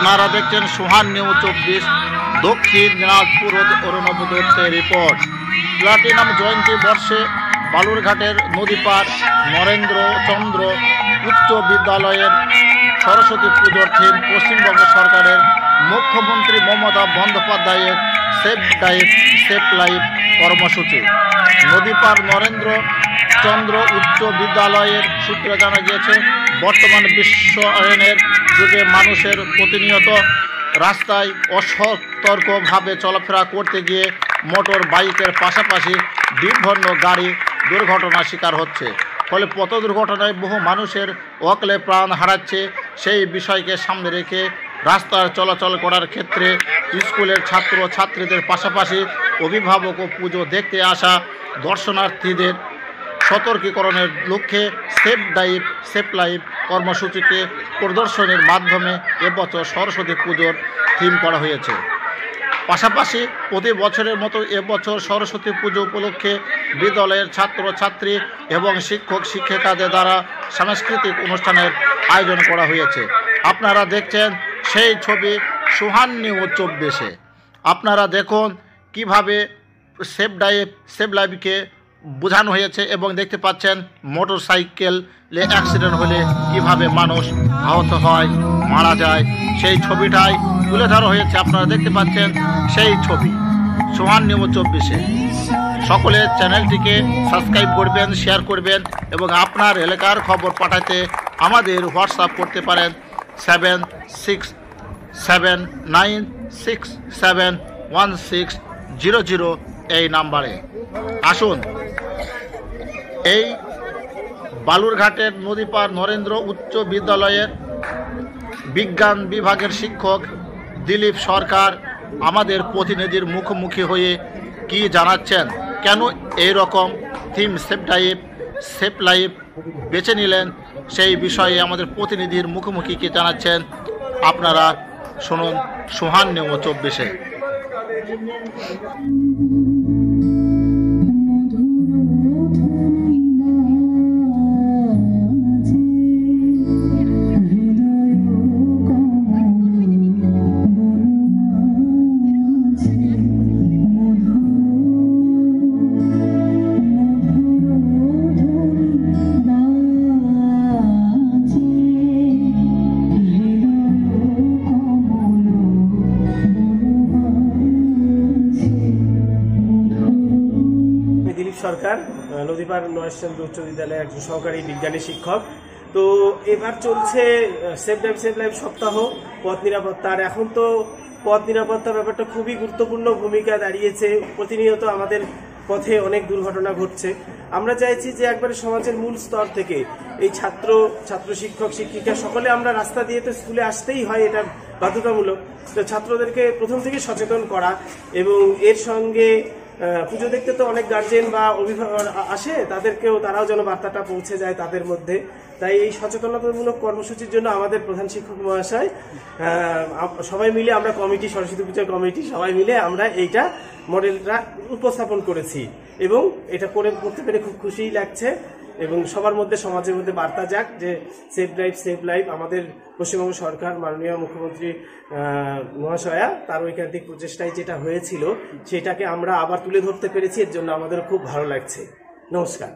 আপনারা দেখছেন সোহান নিউজ 24 দক্ষিণ দিনাজপুর অরুণব দত্তের রিপোর্ট। প্লাটিনাম জয়ন্তী বর্ষে বালুরঘাটের নদীপার নরেন্দ্র চন্দ্র উচ্চ বিদ্যালয়ের সরস্বতী পুজোর থিম পশ্চিমবঙ্গ সরকারের মুখ্যমন্ত্রী মমতা বন্দ্যোপাধ্যায়ের সেভ লাইফ সেভ লাইফ কর্মসূচি। নদীপার নরেন্দ্র চন্দ্র উচ্চ বিদ্যালয়ের সূত্রে জানা গিয়েছে, বর্তমান বিশ্বায়নের যুগে মানুষের প্রতিনিয়ত রাস্তায় অসতর্কভাবে চলাফেরা করতে গিয়ে মোটর বাইকের পাশাপাশি বিভিন্ন গাড়ি দুর্ঘটনার শিকার হচ্ছে। ফলে পথ দুর্ঘটনায় বহু মানুষের অকালে প্রাণ হারাচ্ছে। সেই বিষয়কে সামনে রেখে রাস্তায় চলাচল করার ক্ষেত্রে স্কুলের ছাত্র ছাত্রীদের পাশাপাশি অভিভাবক ও পুজো দেখতে আসা দর্শনার্থীদের সতর্কীকরণের লক্ষ্যে সেভ লাইফ সেভ লাইফ কর্মসূচিকে প্রদর্শনীর মাধ্যমে এবছর সরস্বতী পুজোর থিম করা হয়েছে। পাশাপাশি প্রতি বছরের মতো এবছর সরস্বতী পুজো উপলক্ষে বিদ্যালয়ের ছাত্রছাত্রী এবং শিক্ষক শিক্ষিকাদের দ্বারা সাংস্কৃতিক অনুষ্ঠানের আয়োজন করা হয়েছে। আপনারা দেখছেন সেই ছবি সোহান নিউজ 24-এ। আপনারা দেখুন কিভাবে সেভ লাইফকে বোঝানো হয়েছে এবং দেখতে পাচ্ছেন মোটর সাইকেলে অ্যাক্সিডেন্ট হলে কিভাবে মানুষ আহত হয়, মারা যায়, সেই ছবিটাই তুলে ধরা হয়েছে। আপনারা দেখতে পাচ্ছেন সেই ছবি সোহান নিউজ 24-এ। সকলে চ্যানেলটিকে সাবস্ক্রাইব করবেন, শেয়ার করবেন এবং আপনার এলাকার খবর পাঠাতে আমাদের হোয়াটসঅ্যাপ করতে পারেন 7679671600 এই নাম্বারে। আসুন এই বালুরঘাটের নদীপার নরেন্দ্র উচ্চ বিদ্যালয়ের বিজ্ঞান বিভাগের শিক্ষক দিলীপ সরকার আমাদের প্রতিনিধির মুখোমুখি হয়ে কি জানাচ্ছেন, কেন এই রকম থিম সেভ লাইফ বেছে নিলেন, সেই বিষয়ে আমাদের প্রতিনিধির মুখোমুখি কি জানাচ্ছেন আপনারা শুনুন সোহান নিউজ 24-এ। দিলীপ সরকার, নদীপার নরেশচন্দ্র উচ্চ বিদ্যালয়ের একজন সহকারী বিজ্ঞানী শিক্ষক। তো এবার চলছে সেভ লাইফ সপ্তাহ পথ নিরাপত্তার। এখন তো পথ নিরাপত্তার ব্যাপারটা খুবই গুরুত্বপূর্ণ ভূমিকা দাঁড়িয়েছে। প্রতিনিয়ত আমাদের পথে অনেক দুর্ঘটনা ঘটছে। আমরা চাইছি যে একবারে সমাজের মূল স্তর থেকে এই ছাত্র শিক্ষক শিক্ষিকা সকলে আমরা রাস্তা দিয়ে তো স্কুলে আসতেই হয়, এটা বাধ্যতামূলক। তো ছাত্রদেরকে প্রথম থেকে সচেতন করা এবং এর সঙ্গে পুজো দেখতে তো অনেক গার্জেন বা অভিভাবক আসে, তারাও যেন বার্তাটা পৌঁছে যায় তাদের মধ্যে। তাই এই সচেতনতামূলক কর্মসূচির জন্য আমাদের প্রধান শিক্ষক মহাশয় সবাই মিলে আমরা কমিটি, সরস্বতী পূজার কমিটি সবাই মিলে আমরা এইটা মডেলটা উপস্থাপন করেছি এবং এটা করতে পেরে খুব খুশিই লাগছে। এবং সবার মধ্যে, সমাজের মধ্যে বার্তা যাক যে সেভ লাইফ আমাদের পশ্চিমবঙ্গ সরকার মাননীয় মুখ্যমন্ত্রী মহাশয়া তার ঐকান্তিক প্রচেষ্টায় যেটা হয়েছিল সেটাকে আমরা আবার তুলে ধরতে পেরেছি, এর জন্য আমাদের খুব ভালো লাগছে। নমস্কার।